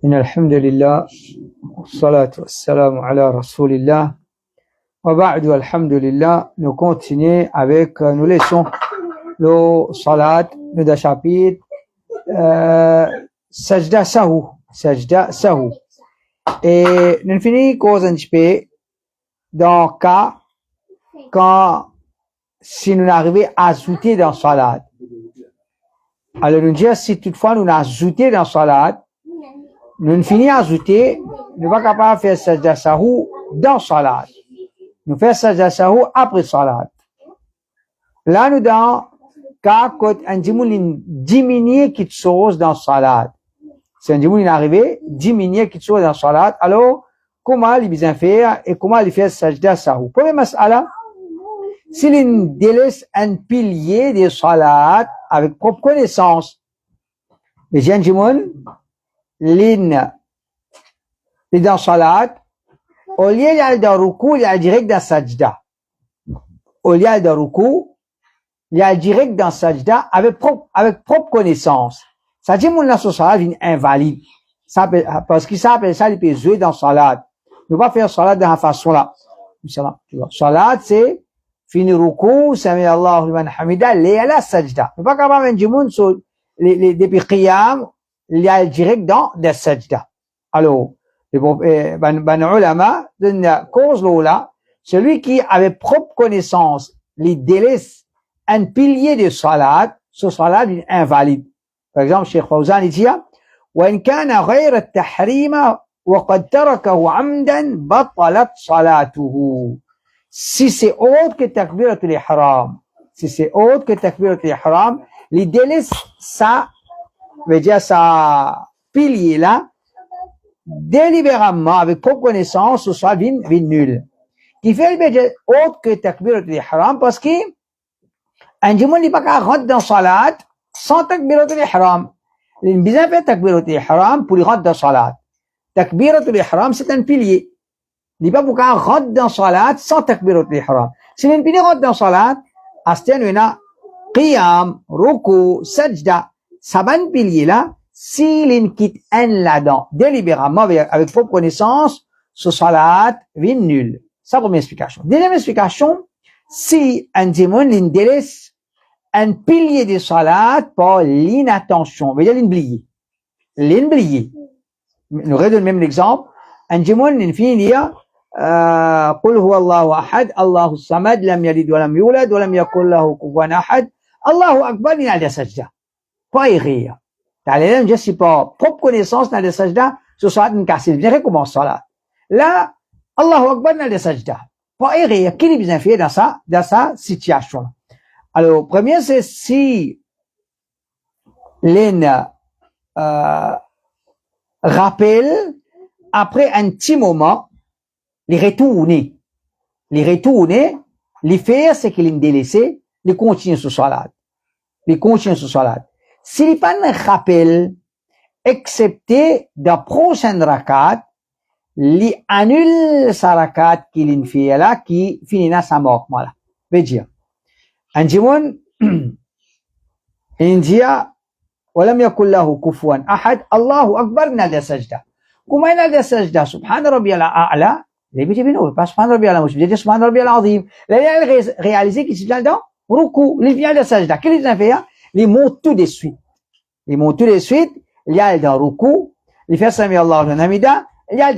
إن الحمد لله والصلاة والسلام على رسول الله وبعد والحمد لله. Nous continuons avec nos leçons le salat le chapitre sajda sahu et nous finissons cause un petit peu dans le cas quand si nous arrivons à ajouter dans salat. Alors nous disons si toutefois nous ajoutons dans salat, nous finissons à ajouter, nous ne sommes pas capables de faire sajda sahu dans salat. Nous faisons sajda sahu après salat. Là nous dans cas quand un dimoun diminue quelque chose dans salat. Si un dimoun est arrivé diminuer quelque chose dans salat, alors comment il bien faire et comment il fait sajda sahu. Première mas'ala, s'il délaisse un pilier de salat avec propre connaissance, mais j'ai un dimoun l'in dans salat, au lieu d'aller dans ruku, il y a direct dans sajda. Au lieu de ruku, il y a direct dans sajda avec propre connaissance. Ça dit, mon là, ce salat est invalide. Parce qu'il s'appelle ça, il peut jouer dans salat. Ne pas faire salat de la façon là. Salat, c'est finir ruku, sami Allahu liman hamida, la sajda. Ne pas capable de dire, sur depuis qiyam, il y a direct dans des sajda. Alors, ben ulama, d'une cause là, celui qui avait propre connaissance, les délaisse un pilier de salat, ce salat est invalide. Par exemple, Cheikh Fawzan dit, وإن كان غير التحريم وقد تركه عمدا بطلت صلاته. Si c'est autre que takbiratul ihram, les délaisse ça, veut dire ça pilier là, délibérément, avec propre connaissance, ce soit nul. Qui fait le autre que takbiratul ihram parce que un dimoun n'est pas qu'à rentrer dans salat sans takbiratul ihram. Il a besoin de faire takbiratul ihram pour rentrer dans salat. Takbiratul ihram, c'est un pilier. Il n'est pas pour qu'à rentrer dans salat sans takbiratul ihram. Si un pilier rentre dans salat, à ce moment-là, qiyam, ruku, sajda, ça va un pilier là, s'il quitte un là-dedans, délibérément, avec propre connaissance, ce salat est nul. Ça, première explication. Deuxième explication, si un dimoun délaisse un pilier de salat par l'inattention, veut dire l'oublier. Nous redonnons même l'exemple. Un dimoun finit dire قل هو الله أحد الله الصمد لم يلد ولم يولد ولم يكن له كفوا أحد الله أكبر il a des sajda. Pas rire. T'as l'air de dire si pas propre connaissance dans les sajda, ce soit une casse. Il vient recommencer salat. Là, Allahu Akbar dans les sajda. Pas rire. Qui est bien fait dans sa situation? Alors, premier, c'est si l'un rappelle après un petit moment, les retourner, les faire, c'est qu'il est délaissé, les continuer sur salat. S'il n'y a pas de rappel, excepté dans la prochaine rakat, il annule sa rakat qu'il fait là, qui finira sa mort, voilà. Veut dire. Un dimoun, il dit, ولم يكن له كفوا أحد الله أكبر نادى سجدة. كما نادى سجدة سبحان ربي الأعلى. Les petits binous, pas subhan rabbi al-azim, je veux dire subhan rabbi al-azim. Là, il a réalisé qu'il s'est dans ruku, il vient de sajda. Qu'est-ce qu'il a fait? Il monte tout de suite. Il y a dans ruku, il fait sami Allah wa hamida, il y a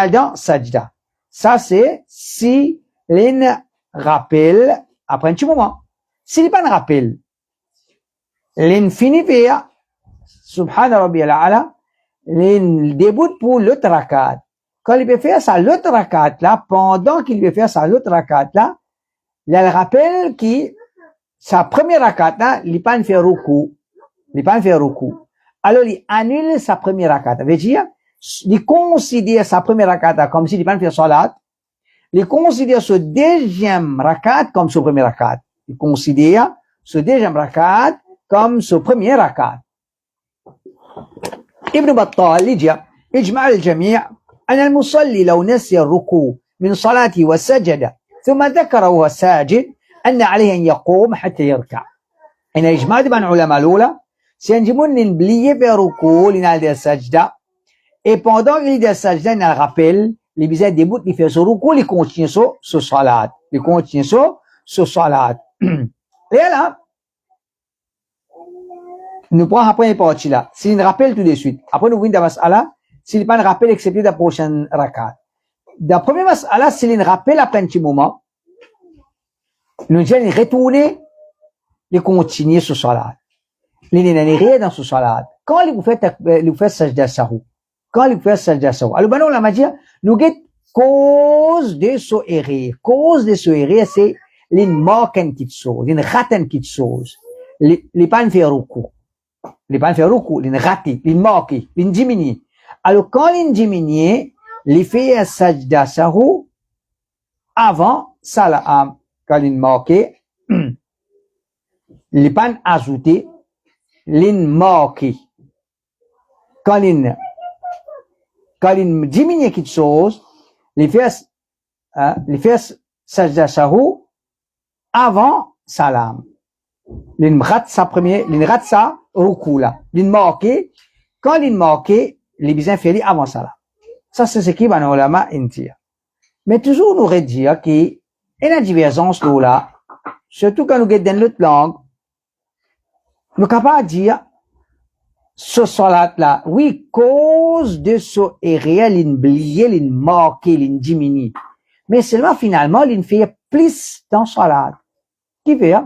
dans sajda. Ça, c'est si l'un rappelle après un petit moment. S'il n'est pas un rappel, l'un finit par subhan rabbi al-a'la, l'un débute pour l'autre rakat. Quand il peut faire ça, l'autre rakat là, pendant qu'il veut faire ça, l'autre rakat là, il a le rappel qui, sa première rakat là, il pas fait ruku. Alors, il annule sa première rakat. Ça veut dire, il considère sa première rakat comme s'il pas fait salat. Il considère ce deuxième rakat comme ce premier rakat. Il considère ce deuxième rakat comme ce premier rakat. Ibn Battal, il dit, اجمع الجميع أن المصلي لو نسي الركوع من صلاته وسجد ثم ذكر وهو ساجد أن عليه أن يقوم حتى يركع. إن إجماع بين علماء الأولى سينجمون نبليه بركوع لنال دي السجدة. Et pendant qu'il est dans sajda, il rappelle, les bizarres debout, il fait son ruku, il continue sur salat. Il continue sur salat. Et là, nous prenons après une partie là. S'il nous rappelle tout de suite, après nous venons dans mas'ala, s'il pas un rappel excepté de la prochaine rakat. Dans la première mas'ala, s'il nous rappelle après un petit moment, nous allons retourner, il continue sur salat. Il n'est rien dans ce salat. Quand il vous fait sajda sahou, quand il fait sajda sahou, alors ben on l'a dit, nous get cause de ce erreur. Cause de ce erreur, c'est les manquent quelque chose, les ratent quelque chose. Les pas faire recours. Les pas faire recours, les rater, les manquer, les diminuer. Alors quand les diminuer, les fait sajda sahou avant salam, quand les manquer, les pas ajouter, les manquer. Quand il diminue quelque chose, les fait sajda sahou avant salam. Les rate sa premier, les rate sa ruku là. Les manquer, quand les manquer, les besoins fait avant salam. Ça c'est ce qui va nous ulama dire. Mais toujours nous redire qu'il y a une divergence là, surtout quand nous dans l'autre langue, nous sommes capables de dire ce salat là, oui, cause de ce erreur, l'oublier, l'marquer, l'diminuer. Mais seulement finalement, il fait plus dans salat. Qui fait?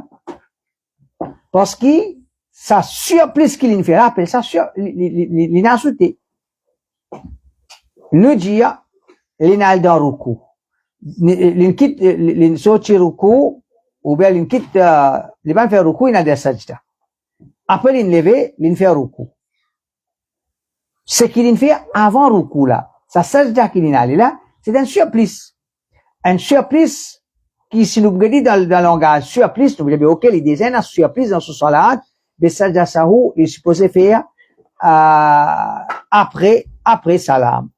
Parce que ça surplus qu'il fait, appelle ça sur, l'inajouté. Nous dire, l'inal dans ruku. L'inkit, l'insoti ruku, ou bien l'inkit, l'ban fait ruku, il a des sajda. Après l'inlever, l'infait ruku. Ce qu'il fait avant ruku là, ça sajda qu'il a là, c'est un surplus. Un surplus qui, si nous regardons dans le langage surplus, nous voulons ok, les dizaines de surplus dans ce salat, mais sajda sahou, il est supposé faire, après salam.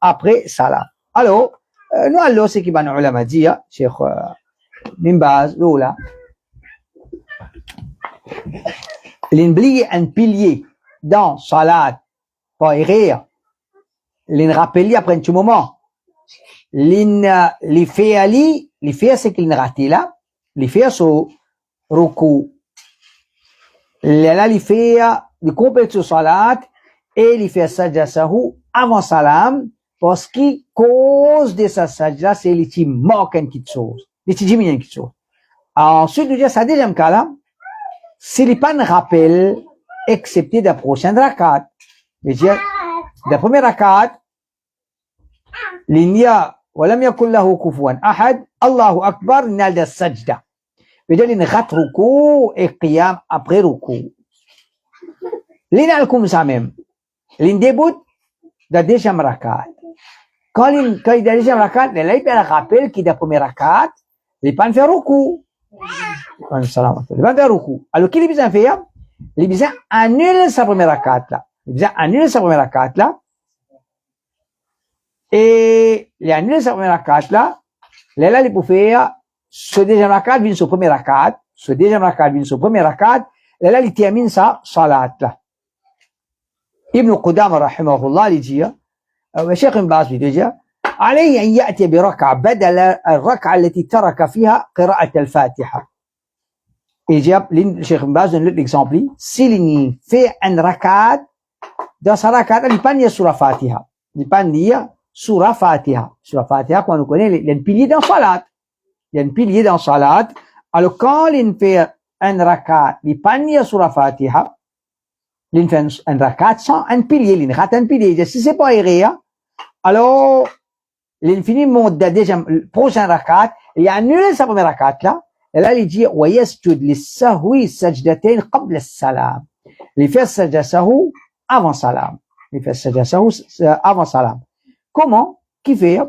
Alors, nous allons, ce qui va nous ulama dire, Cheikh, Mimbaz, là, l'oublier un pilier dans salat, pas erreur, rappelé après un petit moment, les faire c'est qu'il n'a raté là, les faire sur ruku, là, les faire, les complète sur salat, et les faire sajda sahou avant salam, parce que cause de sa sajda, c'est les qui manquent quelque chose, les qui diminuent quelque chose. Ensuite, nous dire, ça deuxième cas là, c'est les pas de rappel, excepté de la prochaine rakat. C'est-à-dire, la première rakat, l'India, ولم يكن له كفوا أحد الله أكبر نال السجدة بدل إن غت ركوع قيام après ركوع لنا لكم سامم لين début de deuxième rakat quand il deuxième rakat il a un rappel qui la première rakat il pas faire rukû il pas faire rukû alors qu'il besoin faire il besoin annuler sa première rakat là et il annule sa première rakat là il peut faire ce deuxième rakat vient sur première rakat là il termine sa salat là ابن قدامة رحمه الله لجيا وشيخ باز بيجيا عليه أن يأتي بركعة بدل الركعة التي ترك فيها قراءة الفاتحة. إجاب الشيخ باز l'exemple s'il fait un rakat dans sa rakat il pas nier sur la Fatiha. Il pas nier sur la Fatiha. Sur la Fatiha quand on connaît il y a un pilier dans salat. Alors quand il fait un rakat il pas nier sur la Fatiha. Il fait un rakat sans un pilier, il rate un pilier. Si c'est pas erreur, alors, l'infini monte de deuxième, prochain rakat, il annule sa première rakat là, et là, il dit, وَيَسْجُدْ لِلسَّهْوِ سَجْدَتَيْنِ قَبْلَ السَّلَامِ. Il fait sajda sahou avant salam. Comment? Qui fait?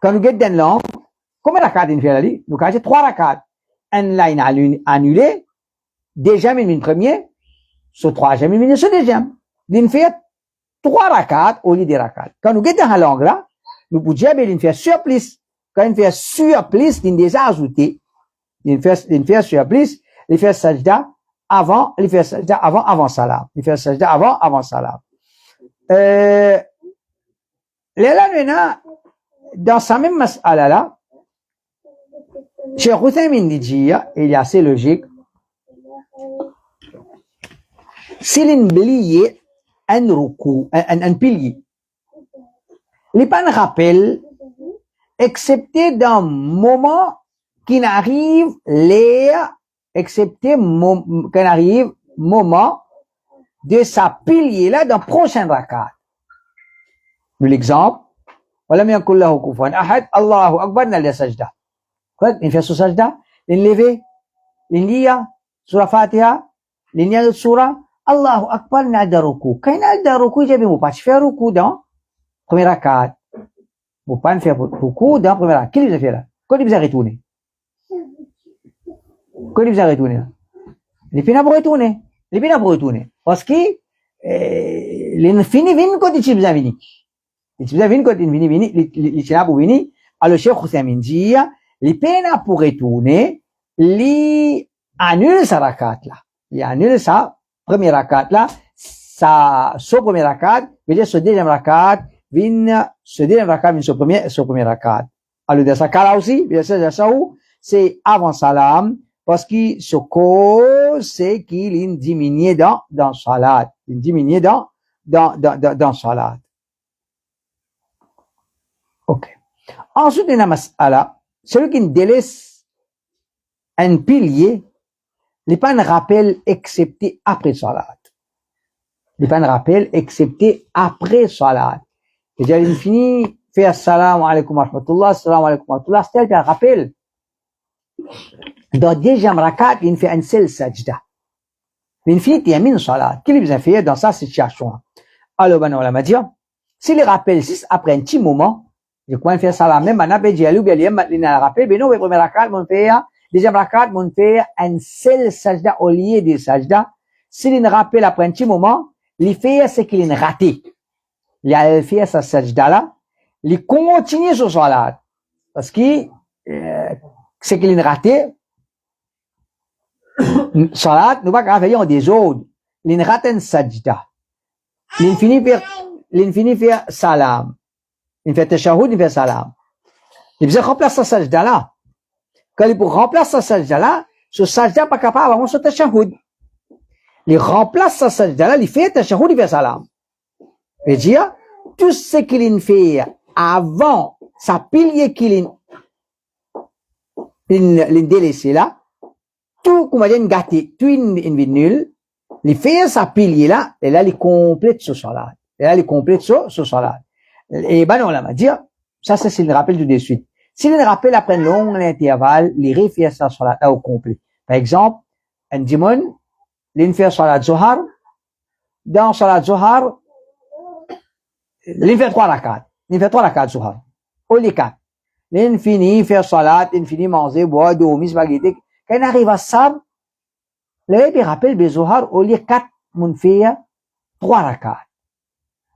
Quand nous guettons dans l'angle, combien de rakat il fait là? Nous avons 3 rakats. Un là, il a annulé, déjà, une première, ce troisième, il vient ce deuxième. Il fait 3 rakats au lieu des rakats. Quand nous guettons dans l'angle là, nous pouvons dire qu'il fait surplus. Quand il fait surplus, il déjà ajouté. il fait surprise, il fait sajda avant salam. Il fait sajda avant salam. Là, dans sa même mas'ala là, Cheikh Uthaymin dit, il est assez logique, s'il oublié un ruku, un pilier, il n'y a pas de rappel, excepté dans le moment qui n'arrive moment de sa pilier là dans le prochain rakat. L'exemple, ولم يكن له كفوا أحد الله أكبر نال سجدة. Il fait sajda, il lève, il lit sur la Fatiha, il lit sur Allahu Akbar nal ruku. Quand il y a ruku, il ne peut pas faire ruku dans premier rakat. Il ne peut pas faire ruku dans premier rakat. Qu'est-ce qu'il fait là? Quand il va retourner? Quand il va retourner? Il ne peut pas retourner. Il ne peut pas retourner. Parce que il finit quand il va venir. Il va venir quand il va venir. Il va venir. Alors, Cheikh Uthaymin dit, il peine pour retourner, il annule sa rakat là. Il annule sa première rakat là, son premier rakat, veut dire ce deuxième rakat, ce deuxième rakat vient ce premier rakat. Alors, dans ce cas-là aussi, c'est avant salam, parce que ce cause, c'est qu'il est diminué dans salat. Il est diminué dans salat. Ok. Ensuite, il y a une mas'ala. Celui qui délaisse un pilier, il n'y a pas un rappel excepté après salat. Il n'y a pas un rappel excepté après salat. C'est-à-dire, il finit, fait assalamu alaikum wa rahmatullah, assalamu alaikum wa rahmatullah, c'est un rappel. Dans le deuxième rakat, il fait un seul sajda. Il finit, il y a une salat. Qu'est-ce qu'il a fait dans sa situation? Alors, on va dire, s'il rappelle après un petit moment, je crois faire salam même on a dit à lui bien il a rappelé ben non le premier rakat mon fait deuxième rakat mon fait un seul sajda au lieu de sajda s'il rappelle après un petit moment il fait ce qu'il a raté il a fait sa sajda là il continue sur salat parce que ce qu'il a raté salat nous pas faire en désordre il rate un sajda il finit faire salam. Il fait tashahhud, il fait salam. Il faisait remplacer sa sajda là. Quand il remplace sa sajda là, ce sajda pas capable avant ce tashahhud. Il remplace sa sajda là, il fait tashahhud, il fait salam. Et dire, tout ce qu'il fait avant sa pilier qu'il délaissé là, tout, comme on dit, gâté, tout il nul, il fait sa pilier là, et là, il complète ce salat. Et là, il complète ce salat. Et ben non, là, on va dire, ça c'est le rappel tout de suite. Si le rappel après un long intervalle, il refait ça sur la au complet. Par exemple, un dimanche, il fait salat Zohar. Dans salat Zohar, il fait 3 rakats. Il fait 3 rakats Zohar. Au lieu 4. Il finit faire salat, il finit manger, boire, dormir, spaghetti. Quand il arrive à ça, il rappelle le Zohar, au lieu 4, mon fait 3 rakats.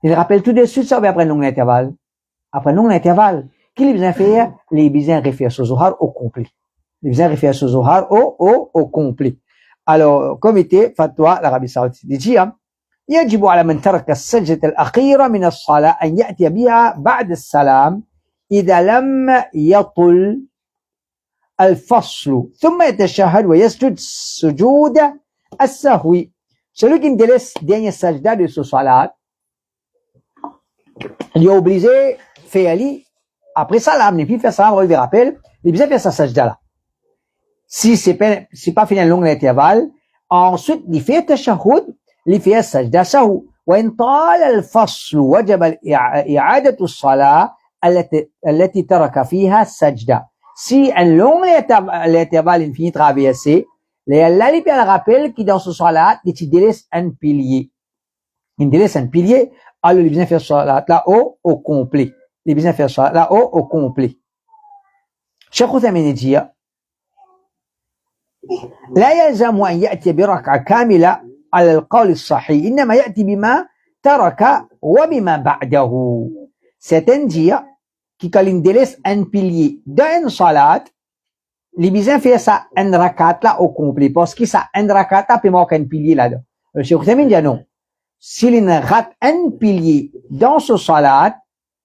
Il rappelle tout de suite ça après un long intervalle. Après un long intervalle, qu'il a besoin faire? Il a besoin de refaire ce Zohar au complet. Il a besoin de refaire ce Zohar au complet. Alors, comme était fatwa l'Arabie Saoudite dit, يجب على من ترك السجدة الأخيرة من الصلاة أن يأتي بها بعد السلام إذا لم يطل الفصل ثم يتشهد ويسجد سجود السهو. Celui qui délaisse dernier sajda de ce salat, il est obligé de faire après salam, il peut faire salam, il rappelle, il est obligé de faire sa sajda là. Si c'est pas fini un long intervalle, ensuite, il fait tashahhud, il fait sajda sahu. وإن طال الفصل وجب إعادة الصلاة التي ترك فيها السجدة. Si un long intervalle il finit traversé, là, il peut le rappel qui dans ce salat, il délaisse un pilier. Il délaisse un pilier, alors il vient faire salat là au complet. Il vient faire salat là au complet. Cheikh Uthaymin dit, لا يلزم أن يأتي بركعة كاملة على القول الصحيح إنما يأتي بما ترك وبما بعده. C'est un dia qui quand il délaisse un pilier dans une salat, les besoins fait ça un rakat là au complet parce que ça un rakat là peut manquer un pilier là-dedans. Le Cheikh Outhaymin dit non. S'il rate un pilier dans ce salat,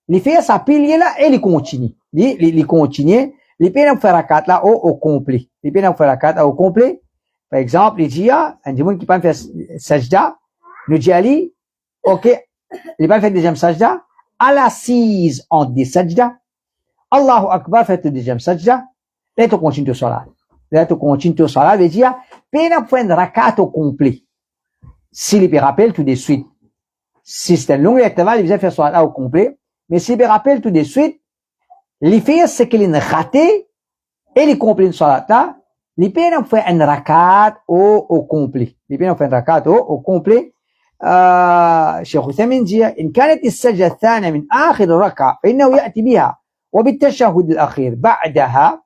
il fait ça pilier là et il continue. Il continue. Il peut faire rakat là au complet. Il peut faire rakat là au complet. Par exemple, il dit un monde qui peut faire sajda, nous dit Ali, ok, il va faire deuxième sajda, à l'assise en des sajda, Allahu Akbar fait le deuxième sajda, là tu continues le salat. Là tu continues le salat, veut dire, peine faire une rakat au complet. S'il peut rappeler tout de suite. Si c'est un long intervalle, il vient faire salat au complet, mais s'il peut rappeler tout de suite, il fait ce qu'il a raté, et il complète le salat là, il peut faire une rakat au complet. Il peut faire une rakat au complet. شيخ عثيمين dit إن كانت السجدة الثانية من آخر الركعة فإنه يأتي بها وبالتشهد الأخير بعدها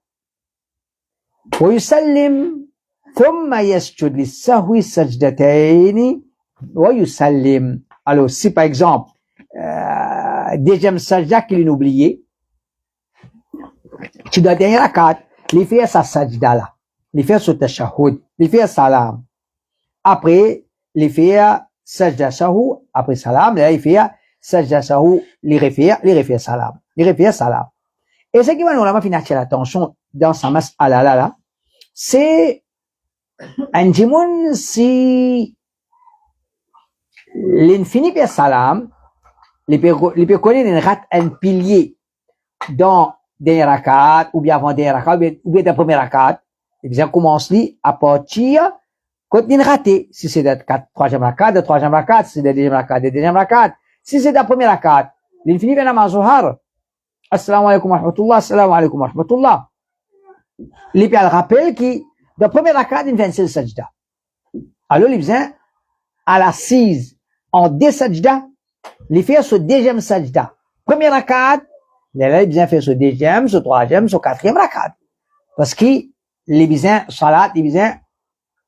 ويسلم ثم يسجد للسهو سجدتين ويسلم. Alors si par exemple deuxième sajda qu'il a oublié, tu dois dernier rakat, il fait sa sajda là, il fait son tashahhud, il fait salam. Après, il fait sajda sahu, après salam, là il fait sajda sahu, il refait salam. Il refait salam. Et ce qui va nous vraiment attirer l'attention dans sa mas'ala là, c'est un jimoun si l'infini par salam, il peut connaître un pilier dans des rakats, ou bien avant des rakats, ou bien dans premier rakat, et bien commence à partir quand il raté, si c'est de troisième rakat, de troisième rakat, si c'est de deuxième rakat, de deuxième rakat, si c'est de premier rakat, l'infini vient à mazuhar. Assalamu alaikum wa rahmatullah, assalamu alaikum wa rahmatullah. Il peut rappeler que de premier rakat, il vient le sajda. Alors, il vient à l'assise en deux sajda, il fait ce deuxième sajda. Premier rakat, il vient faire ce deuxième, ce troisième, ce quatrième rakat. Parce que les besoins salat, les besoins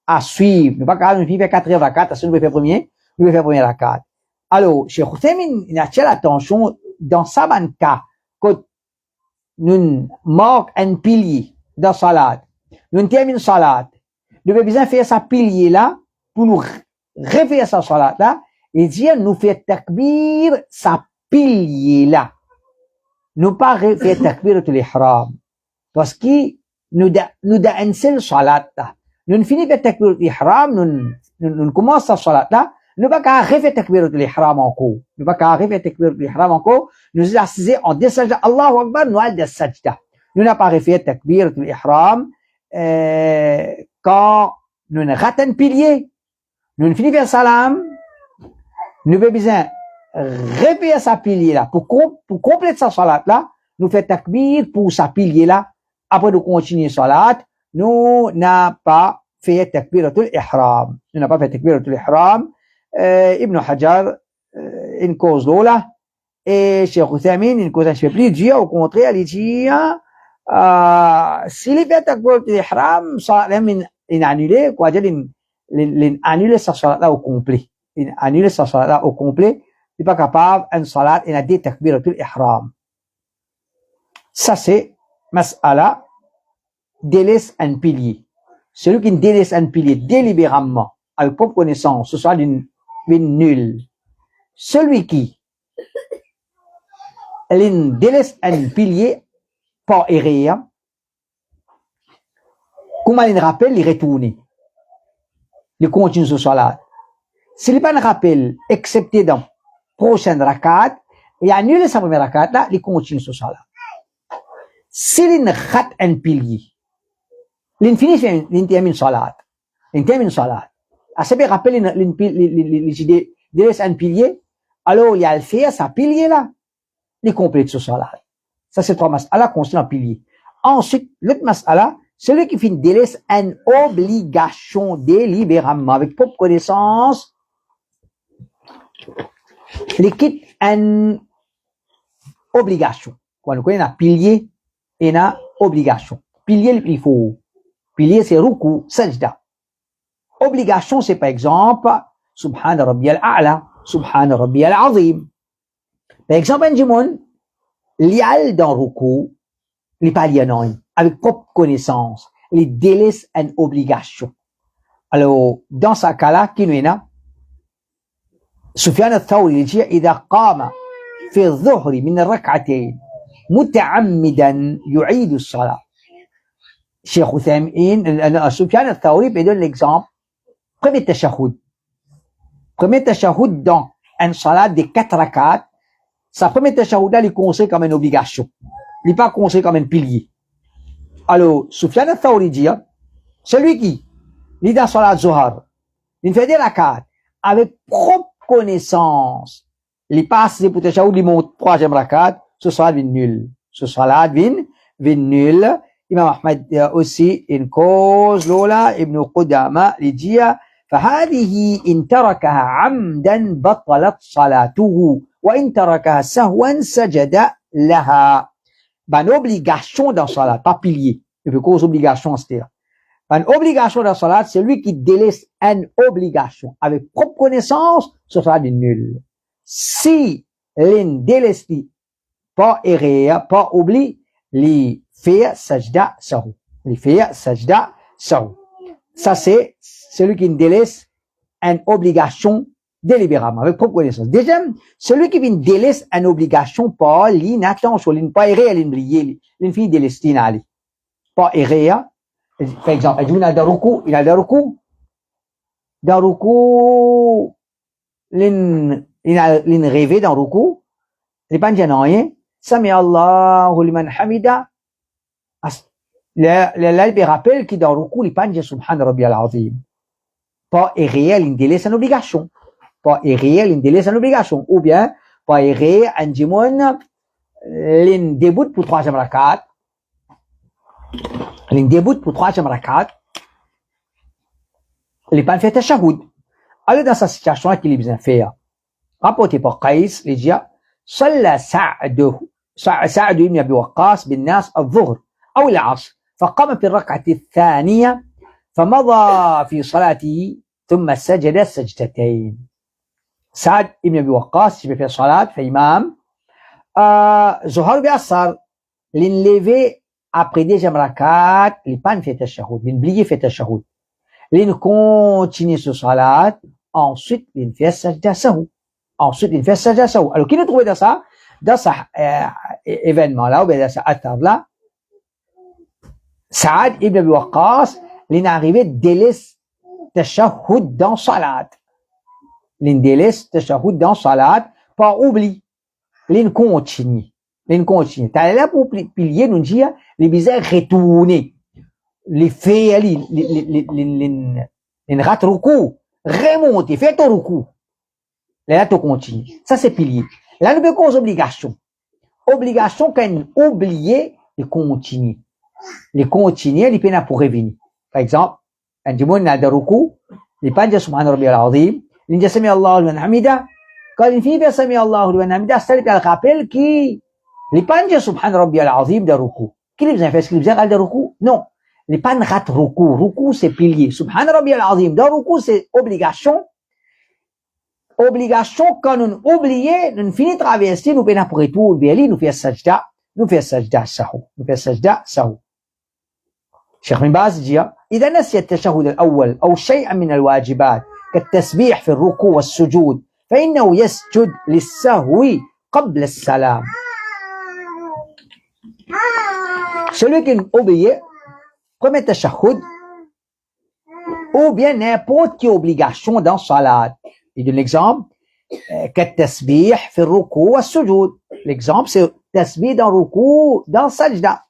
à suivre. Nous pas capable de faire quatrième rakat, si nous faire premier, nous faire premier rakat. Alors, Cheikh Outhaymin, il attire l'attention dans ça cas, quand nous manque un pilier dans salat, nous terminons salat, nous avons besoin de faire sa pilier là, pour nous refaire sa salat là, et dire, nous faire takbir sa pilier là. Nous pas faire takbir tout l'ihram. Parce que nous da un seul salat là. Nous finissons avec takbir l'ihram, nous commençons la salat là, nous pas qu'à refaire takbir l'ihram encore. Nous pas qu'à refaire takbir l'ihram encore. Nous assisons en deux sajda, Allahu Akbar, nous allons des sajda. Nous n'avons pas refait takbir l'ihram, quand nous ratons un pilier, nous finissons avec salam, nous avons besoin refaire sa pilier là, pour compléter sa salat là, nous faisons takbir pour sa pilier là, après nous continuer salat, nous n'a pas fait takbiratul ihram. Nous n'a pas fait takbiratul ihram. Ibn Hajar, une cause là, et Cheikh Outhaymin, une cause un peu plus dure, au contraire, il dit, s'il fait takbiratul ihram, ça l'a annulé, quoi dire, il annulé sa salat là au complet. Il annulé sa salat là au complet. Il n'est pas capable, un salat, il a dit takbiratul ihram. Ça c'est, mas'ala, délaisse un pilier. Celui qui délaisse un pilier délibérément, avec propre connaissance, ce soit d'une nulle. Celui qui délaisse un pilier par erreur, comment il rappelle, il retourne. Il continue ce salat. S'il n'est pas un rappel, excepté dans prochaine rakat, il annule sa première rakat, là, il continue ce salat. S'il rate un pilier, l'infini, l'intermine salat. L'intermine salat. À ce rappel, il délaisse un pilier, alors il a le fait, sa pilier là, il complète ce salat. Ça, c'est trois mas'ala constant en pilier. Ensuite, l'autre mas'ala, celui qui délaisse une obligation délibérément, avec propre connaissance, il quitte une obligation. Quand on connaît un pilier et une obligation. Pilier, il faut. Pilier, c'est ruku, sajda. Obligation, c'est par exemple, Subhana Rabbiyal A'la, Subhana Rabbiyal Azim. Par exemple, un jimoun, l'yal dans ruku, il pas lié non. avec propre connaissance, il délaisse une obligation. Alors, dans ce cas-là, qui nous est là? سفيان الثوري يجي إذا قام في الظهر من الركعتين متعمدا يعيد الصلاة. شيخ عثيمين سفيان الثوري بيدون l'exemple premier tashahhud. Premier tashahhud dans une salat de 4 rakats, sa première tashahhud là, il est considéré comme une obligation. Il n'est pas considéré comme un pilier. Alors, Sufyan al-Thawri dit, celui qui, il est dans salat Zohar, il fait des rakats avec propre connaissance, il passe pour tashahhud, il monte 3e rakat, ce salat vient nul. Ce salat vient nul. Imam Ahmed aussi, une cause, Lola, Ibn Qudama, il dit, فهذه إن تركها عمدا بطلت صلاته وإن تركها سهوا سجد لها. Une obligation dans salat, pas pilier. Il faut cause obligation, c'est-à-dire. Une obligation dans salat, c'est lui qui délaisse une obligation. Avec propre connaissance, ce sera du nul. Si l'un délaisse pas erré, pas oubli, li fait sajda sahu. Li fait sajda sahu. Ça, c'est celui qui délaisse une obligation délibérément, avec propre connaissance. Deuxième, celui qui vient délaisse une obligation pas l'inattention, pas erré, l'inblier, l'infini délaisse l'inali. Pas erré, par exemple, il a des recours, il a rêvé dans recours, il pas dit rien, Sami Allahu liman hamida, là, il rappelle qu'il dans recours, il pas dit Subhan Rabbi al-Azim. Pas irréel, il délaisse une obligation. Pas irréel, il délaisse une obligation. Ou bien, pas irréel, un dimon, il débute pour 3e rakat. Il débute pour 3e rakat. Il n'est pas fait tashahhud. Alors, dans sa situation, qu'il est besoin de faire. Rapporté par Qais, il dit, صلى سعد بن أبي وقاص بالناس الظهر أو العصر فقام في الركعة الثانية فمضى في صلاته ثم سجد سجدتين. سعد بن أبي وقاص في الصلاة في إمام ظهر بأثر l'enlever après 2e rakat, il pas fait tashahhud, l'oublier fait tashahhud. Il continue ce salat, ensuite il fait sajda sahu. Ensuite il fait sajda sahu. Alors qui nous trouve dans ça événement là ou bien dans ça athar là, Saad ibn Abi Waqqas, il est arrivé délaisse tashahhud dans salat. Il délaisse tashahhud dans salat, pas oubli. Il continue. T'as là pour pilier nous dire les bizarres retourner. Les faits, les rate ruku, remonter, fais ton ruku. Là, tu continues. Ça, c'est pilier. Là, nous avons cause obligation. Obligation, quand on oublie, il continue. Il continue, il peine pour revenir. Par exemple, un dimon a de ruku, il pas de subhan rabbi al-azim, il dit sami Allahu liman hamida. Quand il finit de sami Allahu liman hamida, c'est le rappel qui, il pas de subhan rabbi al-azim de ruku. Qui les a fait? Est-ce qu'il a de ruku? Non. Il pas de rat ruku. Ruku, c'est pilier. Subhan rabbi al-azim de ruku, c'est obligation. Obligation, quand on oublie, on finit de traverser, nous peine pour retour, nous fait sajda sahu. شيخ بن باز جي إذا نسي التشهد الأول أو شيئا من الواجبات كالتسبيح في الركوع والسجود فإنه يسجد للسهو قبل السلام. Celui qui oublie, premier tashahhud, ou bien n'importe quelle obligation dans salat. Il donne l'exemple, كالتسبيح في الركوع والسجود. L'exemple, c'est tasbih dans ruku, dans sajda.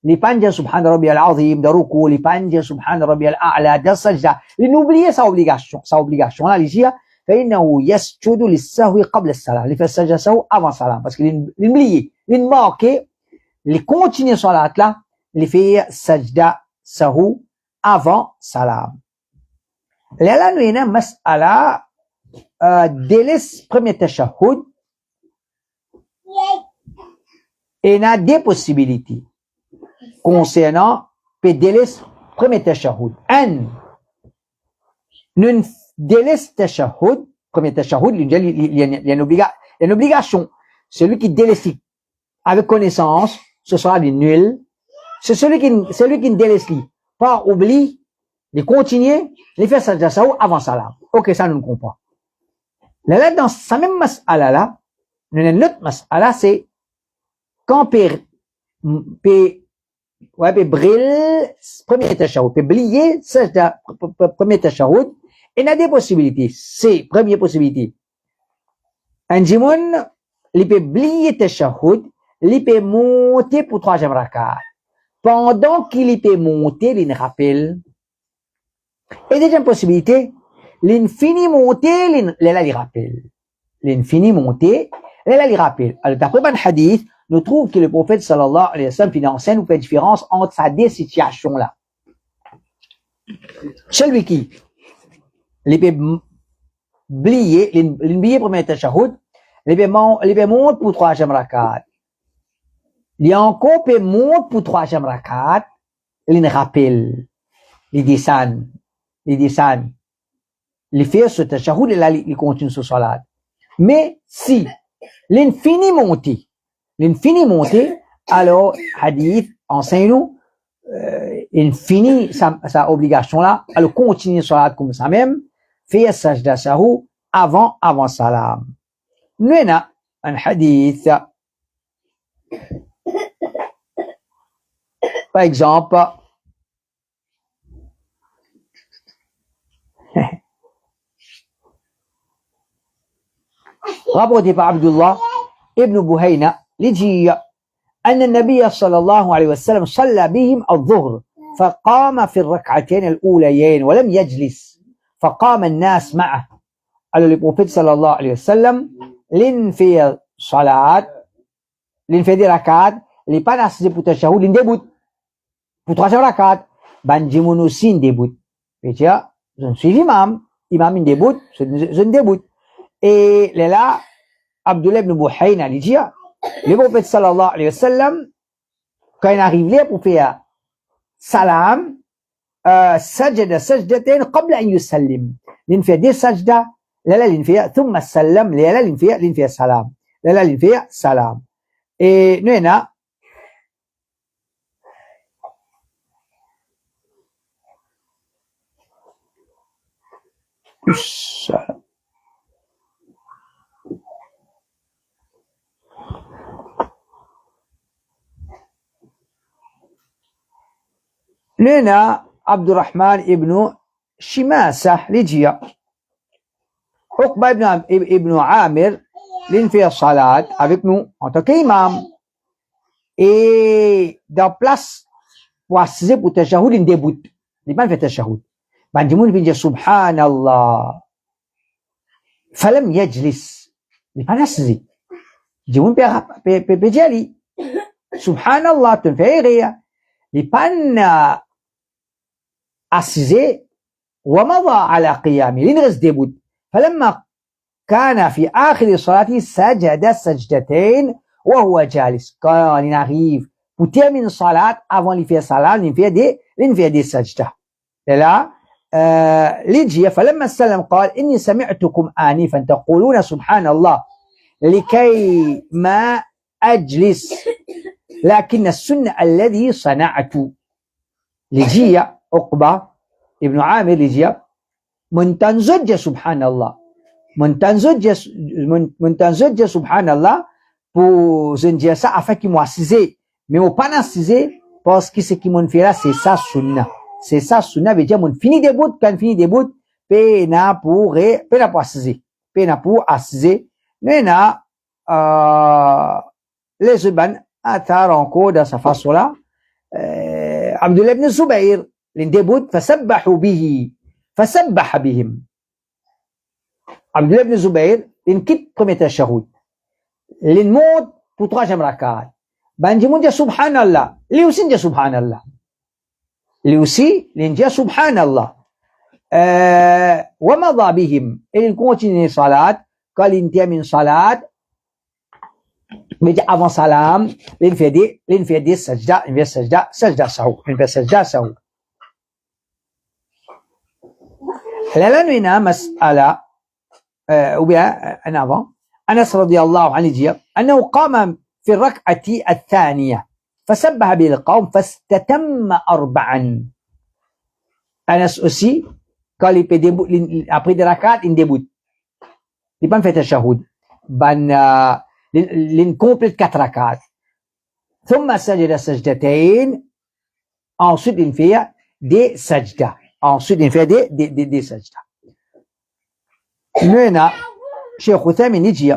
Les panjas subhan rabbi al-azim de ruku, les panjas subhan rabbi al-a'la de sajda. L'oublier sa obligation. Là, il dit, فإنه يسجد للسهو قبل السلام. Il fait sajda sahu avant salam. Parce qu'il l'oublie, il manque, il continue salat là, il fait sajda sahu avant salam. Là, nous avons une mas'ala, délaisse premier tashahhud. Et il y a deux possibilités concernant le délaisse premier tashahhud. Un, nous délaisse tashahhud, premier tashahhud, il y a une obligation. Celui qui délaisse avec connaissance, ce sera du nul. c'est celui qui ne délaisse pas oublie, de continuer, de faire sajda sahou avant salam. Ok, ça nous ne comprend pas. Là, dans sa même mas'ala là, notre mas'ala, c'est quand bril, premier tashahhud, oublier sajda, premier tashahhud, il y a des possibilités. C'est, première possibilité. Un jimoun, il peut oublier tashahhud, il peut monter pour troisième rakat. Pendant qu'il peut monter, il rappelle. Et deuxième possibilité, l'infini monter, il rappelle. L'infini monter, il rappelle. Alors, d'après un hadith, nous trouvons que le prophète sallallahu alayhi wa sallam, puis enseigne ou fait différence entre ces deux situations-là. Celui qui, il peut oublier, l'oublier premier tashahhud, il peut monter pour troisième rakat. Il y a encore peut monter pour troisième rakat, il rappelle. Il descend. Il fait ce tashahhud et là, il continue ce salat. Mais si l'infini monté, alors, hadith, enseigne-nous, infini, sa obligation là, alors continue salat comme ça même, fait sajda sahou avant salam. Nous avons un hadith, par exemple, rapporté par Abdullah ibn Buhayna, لجي أن النبي صلى الله عليه وسلم صلى بهم الظهر فقام في الركعتين الأوليين ولم يجلس فقام الناس معه. Alors le prophète صلى الله عليه وسلم لين في صلاة لين في دي ركعات لين pas assisté pour tashahhud لين début pour troisième rakat ban jimoun aussi début. Et tiens, je suis imam début, je début. Et là, Abdullah ibn Buhayna lui dit, le prophète sallallahu alayhi wa sallam, quand il arrive là pour faire salam, sajda sajdatain qabla an yusallim. L'in fait des sajda, là l'in fait thumma salam, là l'in fait salam. Là l'in fait salam. Et nous avons لنا عبد الرحمن ابن شماسة لجيا عقبة ابن عامر لين في الصلاة avec nous en tant qu'imam et dans place pour assister pour tashahhud il débute il pas fait tashahhud بعد جمون بيجي سبحان الله فلم يجلس il pas assister جمون بيجي سبحان الله تنفيريا il pas assister ومضى على قيامه لنرس ديبود فلما كان في آخر صلاته سجد سجدتين وهو جالس quand il arrive pour terminer salat avant de faire salat il fait des sajda et là لجي فلما سلم قال إني سمعتكم آنفا تقولون سبحان الله لكي ما أجلس لكن السنة الذي صنعت لجي عقبة ابن عامر لجي من تنزج سبحان الله من تنزج سبحان الله pour je ne dire ça afin qu'il m'assise mais mon pas assiser parce que ce qui m'en fait là c'est ça sunna veut dire mon fini debout quand fini debout pena pour assiser maintenant les urbains attardent encore dans sa façon là Abdullah ibn Zubayr l'indébut فسبح بهم Abdullah ibn Zubayr quitte premier tashahhud l'monte pour troisième rakat ben jimoun dit subhanallah lui aussi dit subhanallah subhanallah ومضى بهم il continue salat quand il termine salat mais avant salam il fait des sajda sahou là nous avons mas'ala ou bien en avant أنس رضي الله عنه dit أنه قام في الركعة الثانية فسبح به القوم فاستتم 4. Anas aussi, quand il peut début, après des rakats, il débute. Il pas fait tashahhud. Il complète 4 rakats. ثم سجد سجدتين. Ensuite, il fait des sajda. Ensuite, il fait des sajda. هنا شيخ عثيمين يجي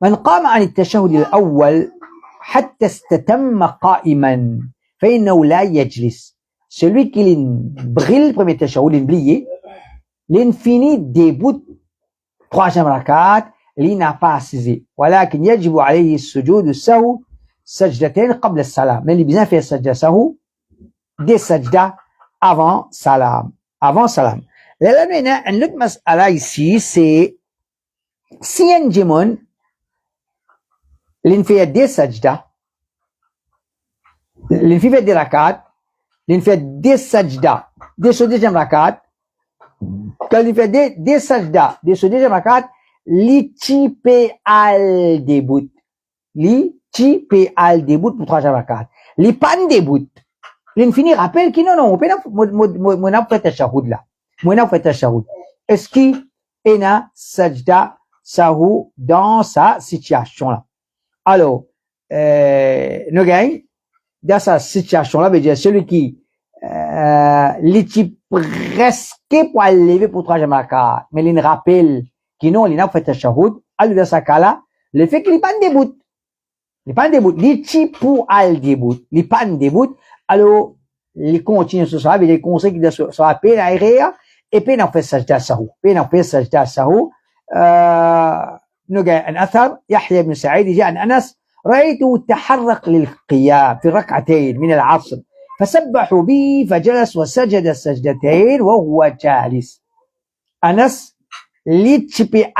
من قام عن التشهد الأول حتى استتم قائما فإنه لا يجلس. Celui qui brille le premier tashahhud, l'oublié, l'infini débute troisième rakat, il n'a pas assisé. ولكن يجب عليه السجود السهو سجدتين قبل السلام. Mais il bien fait sajda sahou, des sajda avant salam. Avant salam. Là, une autre mas'ala ici, c'est si un jimon, il fait des sajda, il fait des rakat, il fait des sajda, des ce deuxième rakat, quand il fait des sajda, des ce deuxième rakat, li type al début. Li type al début pour troisième rakat. Li pan début. L'infini rappelle qu'il non, on a fait tashahhud là. On a fait tashahhud. Est-ce qu'il y a sajda sahu dans sa situation là? Alors, nous gagnons, dans sa situation là, veut dire celui qui l'équipe presque pour lever pour troisième rakat, mais il rappelle qu'il non, il n'a pas fait tashahhud. Alors dans ce cas-là, le fait qu'il n'est pas début, il n'est pas début, l'équipe pour al début, il n'est pas début. Alors, il continue sur ça, il conseille qu'il soit peine aérienne et peine en fait sajda sahu. Peine en fait sajda sahu. نجا عن أثر يحيى بن سعيد جاء عن أنس رأيته تحرق للقيام في ركعتين من العصر فسبحوا به فجلس وسجد السجدتين وهو جالس. أنس لتشبي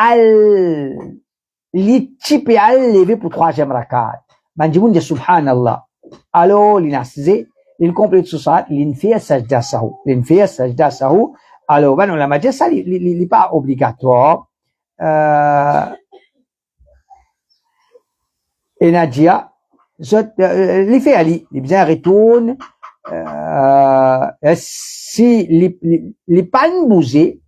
levé pour troisième rakat. Manjiboun dit subhanallah. Alors, l'inasizé, l'incomplète sous ça, l'infait sajda sahu. L'infait sajda sahu. Alors, ben, on l'a dit, ça, il n'est pas obligatoire. Et Nadia, l'effet ali, il bien retourne, si les pannes bougent,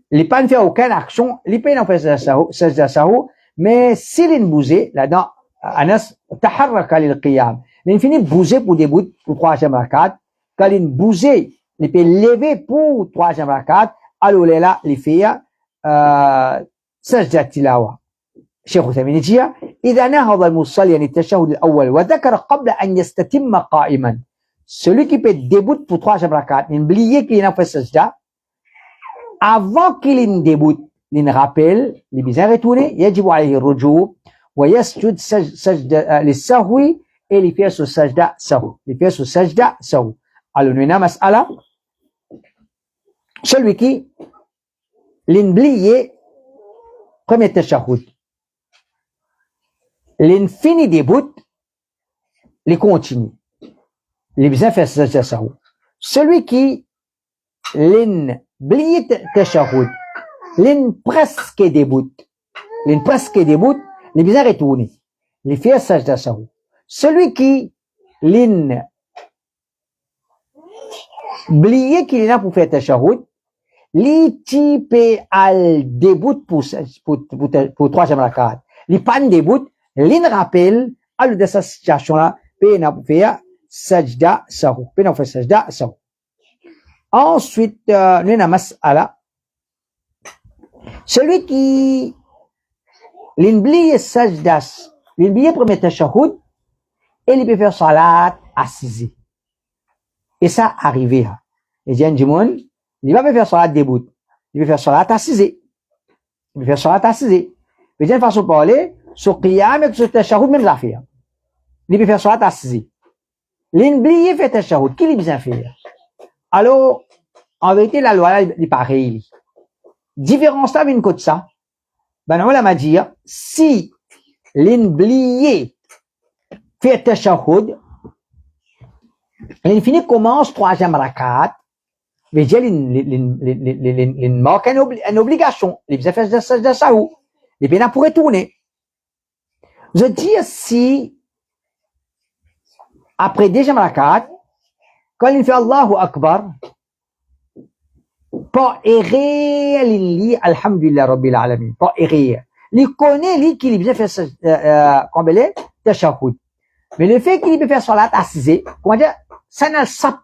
les pannes fait aucune action, les pannes en fait sajda sahu, mais si les bougent, là-dedans, Anas, taharraka lil qiyam. L'infini bouger pour début, pour troisième rakat. Quand il bouger, il peut lever pour troisième rakat. Alors là, il fait, سجدة التلاوة. شيخ عثيمين يجي إذا نهض المصلي عن التشهد الأول وذكر قبل أن يستتم قائما. Celui qui peut débuter pour troisième rakat, il oublie qu'il a fait sajda. Avant qu'il débute, il rappelle, il est bien retourné, يجب عليه الرجوع ويسجد سجدة للسهو et il fait ce sajda sahou. Il fait ce sajda sahou. Alors, nous avons une mas'ala. Celui qui l'oublie premier tashahhud. L'infini débute, il continue. Il bien fait sajda sahou. Celui qui l'oublie tashahhud, presque débute, il bien retourné. Il fait sajda sahou. Celui qui oublié qu'il a pour faire tashahhud, li type al début pour troisième rakat. Li pan début, l'in rappelle, à de cette situation-là, pena pour faire sajda sahu. Pena pour faire sajda sahu. Ensuite, nous avons mas'ala. Celui qui l'oublie sajda, l'oublie premier tashahhud, et il peut faire salat assise. Et ça arrivé. Et Jean Jimon, il va pas faire salat début. Il va faire salat assise. Il va faire salat assise. Mais d'une façon de parler, sur qiyam et sur tashahhud, même l'affaire. Il va faire salat assise. L'oublié fait tashahhud. Qui l'a bien fait? Alors, en vérité, la loi, elle est pareille. Différence là, une côte ça. Ben, on va dire, si l'oublié fait tashahhud, l'infini commence troisième rakat, mais il manque une obligation. Il bien fait sajda sahu. Il bien pour retourner. Je dis si après deuxième rakat, quand il fait Allahu Akbar, pas errer l'ili, alhamdulillah rabbil alamin, pas errer. Il connaît, lui, qu'il bien fait, comme elle est, tashahhud. Mais le fait qu'il peut faire salat assisé, comment dire, ça n'a sap,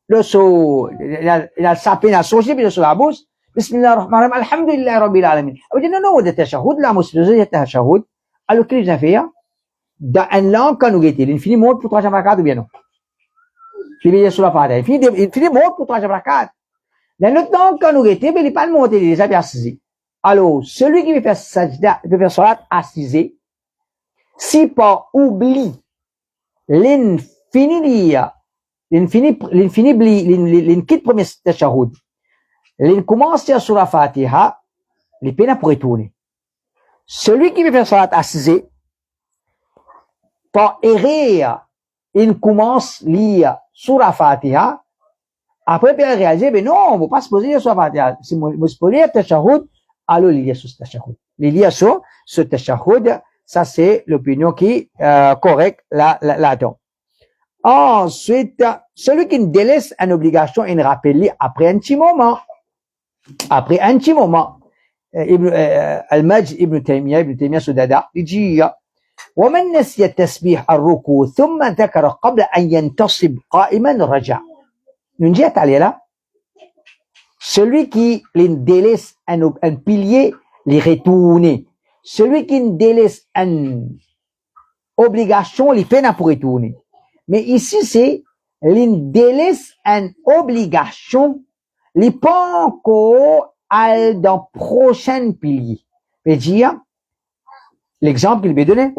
le saut, il a sapé, il a sauté, puis le saut la bouche, bismillah ar-rahman ar-rahim, alhamdulillah rabbil alamin. On dit, non, non, de tashahhud, la mousse, de tashahhud, alors qu'il vient faire, dans un langue, quand nous guettons, il finit mort pour troisième rakat ou bien non? Il vient sur la fatiha, il finit mort pour troisième rakat. Dans le temps, quand nous guettons, il n'est pas monté, il est déjà assisé. Alors, celui qui veut faire sajda, veut faire salat assisé, si pas oublie l'infini premier tashahhud, commence sur la fatiha, les peines pour retourner. Celui qui veut faire salat assisé, pas errer, il commence lire sur la fatiha, après il réaliser, mais non, on ne va pas se poser sur la fatiha. Si on se pose sur tashahhud, alors il y a ce tashahhud. Il y a ce tashahhud, ça c'est l'opinion qui est correcte là-dedans. Ensuite, celui qui délaisse une obligation, il rappelle après un petit moment. Après un petit moment, Al-Majd Ibn Taymiyyah Sudada, il dit, ومن نسي التسبيح الركوع ثم ذكر قبل أن ينتصب قائما رجع. Une jette là. Celui qui délaisse un pilier, les retourner. Celui qui délaisse une obligation, les peine pour retourner. Mais ici, c'est, il délaisse une obligation, les pas encore dans prochain pilier. Je veux dire, l'exemple qu'il m'a donné,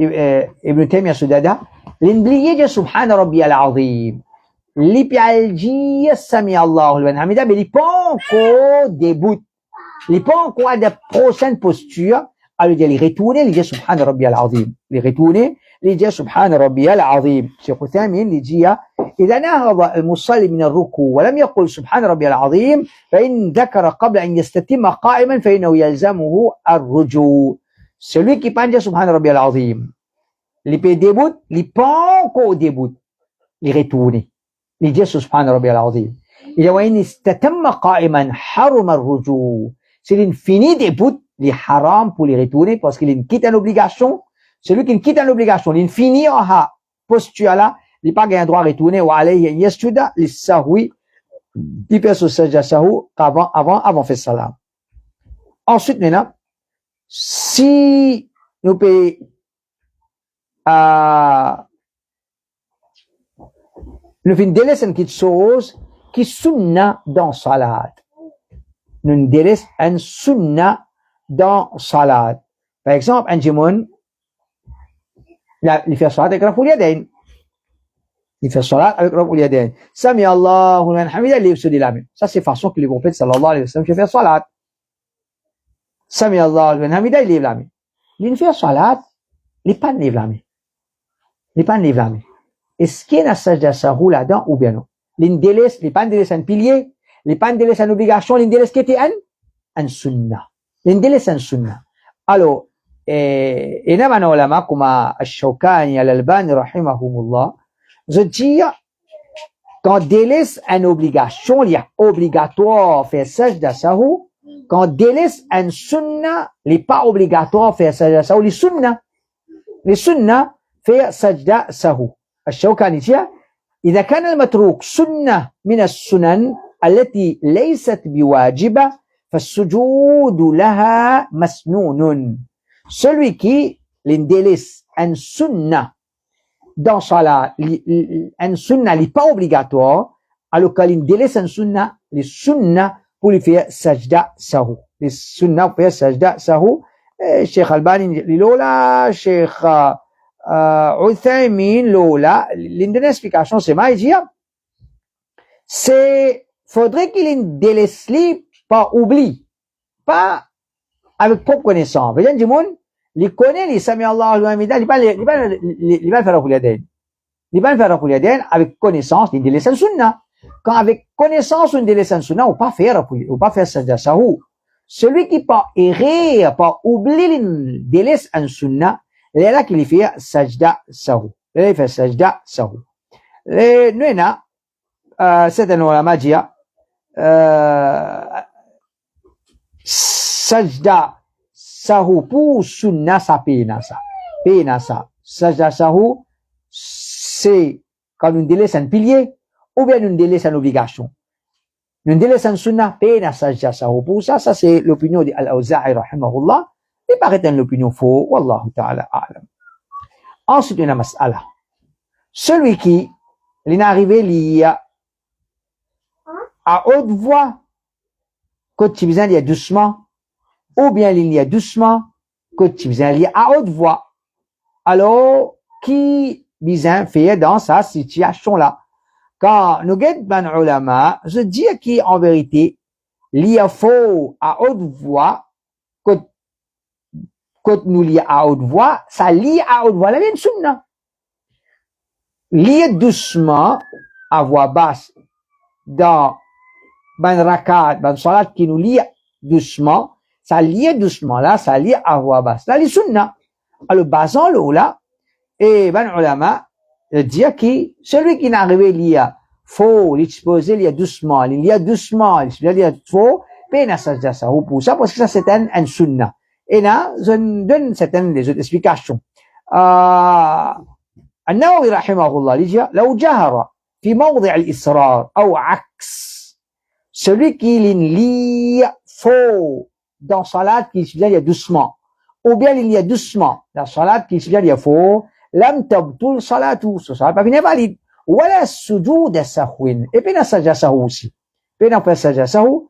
Ibn Taymiyyah Sudada, l'oublié de Subhana Rabbi al-Azim. L'hypialgie, Sami Allah, mais il pas encore début. Il pas encore de prochaine posture. Alors, il retourne, il dit Subhana Rabbi al-Azim. Il retourne, il dit Subhana Rabbi al-Azim. Cheikh Uthaymin, il dit, إذا نهض المصلي من الركوع ولم يقل سبحان ربي العظيم فإن ذكر قبل أن يستتم قائما فإنه يلزمه الرجوع. Celui qui parle de Subhan Rabbi al-Azim, il peut débuter, il pas encore débuter, il retourne. Il dit Subhan Rabbi al-Azim. Il dit, وإن استتم قائما حرم الرجوع. S'il est fini début, il est haram pour les retourner parce qu'il quitte une obligation. Celui qui quitte une obligation, il finit en posture là, il n'a pas gagné droit à retourner, ou aller yesjuda, il sahwi, il fait ce sajda sahou avant faire salam. Ensuite, maintenant, si nous pouvons nous délaissons quelque chose qui sunna dans salat. Nous délaissons un sunna dans salat. Par exemple, un jimoun, il fait salat avec Raful Yadayn. Il fait salat avec Raful Yadayn. Sami Allahu liman hamida, il se dit la même. Ça, c'est façon que le prophète sallallahu alayhi wa sallam fait salat. Sami Allahu liman hamida, il lève la main. Il fait salat, il pas lève la main. Il pas lève la main. Est-ce qu'il y a un sajda sahou là-dedans ou bien non? Il délaisse, il pas délaisse un pilier, il pas délaisse une obligation, il délaisse qui était un sunnah. Il délaisse un sunnah. Alors, et même un ulama comme Ash-Shawkani al-Albani rahimahumullah, je dis, quand délaisse une obligation, il y a obligatoire faire sajda sahou. Quand délaisse un sunnah, il n'est pas obligatoire faire sajda sahou. Les sunnah faire sajda sahou. الشوكاني إذا كان المتروك سنة من السنن التي ليست بواجبة فالسجود لها مسنون. Celui qui délaisse un sunnah dans salat, un sunnah n'est pas obligatoire, alors qu'il délaisse un sunnah, les sunnah pour lui faire sajda sahu. Les sunnah pour faire sajda sahu. Cheikh Albani, Lilola, Cheikh Uthaymin, Lola, l'une explication, c'est ma dire, c'est, faudrait qu'il délaisse pas oubli, pas avec propre connaissance. Vous voyez, du monde, il connaît les Sami Allah al-Hamida, il va faire Raful Yadayn. Il va faire Raful Yadayn avec connaissance, il délaisse un sunnah. Quand avec connaissance, on délaisse un sunnah, on pas faire sajda sahou. Celui qui pas errer, pas oublier, il délaisse un sunnah, il est là qu'il fait sajda sahou. là il fait sajda sahu. Nous c'est un ulama dit sajda sahu pour sunna sa pena sa sajda sahu c'est quand nous délaisse un pilier ou bien nous délaisse une obligation. Nous délaisse un sunna pena sajda sahu pour ça c'est l'opinion de Al-Awza'i rahimahullah et paraît être l'opinion faux wallahu ta'ala a'lam. Ensuite une mas'ala, celui qui est arrivé lié à haute voix quand tu viens dire doucement ou bien il y a doucement quand tu viens dire à haute voix, alors qui vient faire dans sa situation là quand nous guettons ben ulama je dis qui en vérité il y a faux à haute voix quand nous lit à haute voix ça lit à haute voix la même sunna lire doucement à voix basse dans ben rakat ben salat qui nous lit doucement ça lit doucement là ça lit à voix basse là les sunna alors basant là et ben ulama dire que celui qui n'arrive lire faut l'exposer lire doucement il lire faux pena sajda sahu pour ça parce que ça c'est un sunna et là je donne certaines des autres explications النووي رحمه الله لجأ لو جهر في موضع الإصرار أو عكس celui qui lit faux dans salat qui se dit doucement ou bien il y a doucement dans salat qui se dit faux لم تبطل صلاته salat pas bien valide ولا سجود سهو et bien سجد سهو aussi bien fait سجد سهو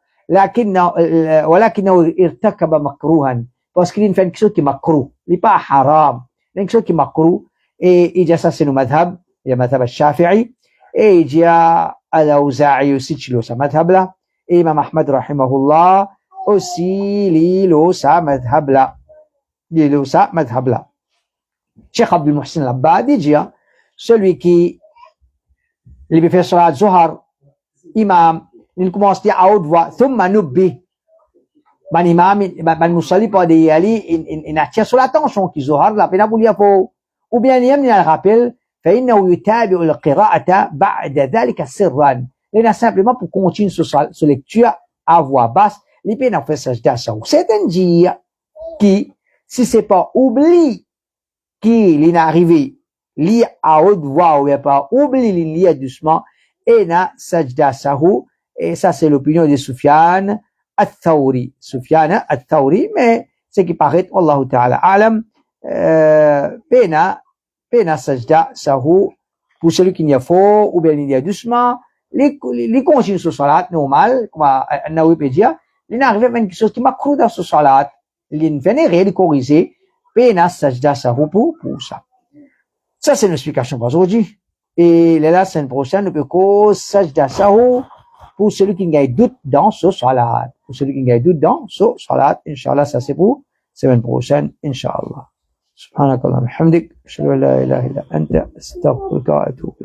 ولكنه ارتكب مكروها parce qu'il fait quelque chose qui est makruh il n'est pas haram quelque chose qui est makruh et il y a ça c'est le madhab il y a madhab al-Shafi'i et il y a al-Awza'i aussi qui le madhab là et Imam Ahmad rahimahullah aussi lilo sa madhab là Cheikh Abdul Muhsin al-Abbadi dit celui qui il fait salat zuhar imam il commence à haute voix thumma nubbi ban imam ban musalli pada yali in attire sur l'attention qui zuhar la pena boulia faux ou bien il rappelle فإنه يتابع القراءة بعد ذلك سرا لأن simplement pour continuer sur lecture à voix basse il peut faire sajda sahu c'est un dia qui si c'est pas oubli qu'il est arrivé lire à haute voix ou pas oubli lire doucement et na sajda sahu et ça c'est l'opinion de Sufyan al-Thawri mais ce qui paraît wallahu ta'ala alam pena sajda sahu pour celui qui n'y a faux ou bien il y a doucement les continuent sur salat normal comme An-Nawawi peut dire il n'arrive même quelque chose qui m'a cru dans ce salat il ne fait rien de corriger pena sajda sahu pour ça c'est une explication pour aujourd'hui et la semaine prochaine on peut cause sajda sahu pour celui qui a doute dans ce salat Inch'Allah ça c'est pour semaine prochaine Inch'Allah سبحانك اللهم وبحمدك أشهد أن لا إله إلا أنت أستغفرك وأتوب إليك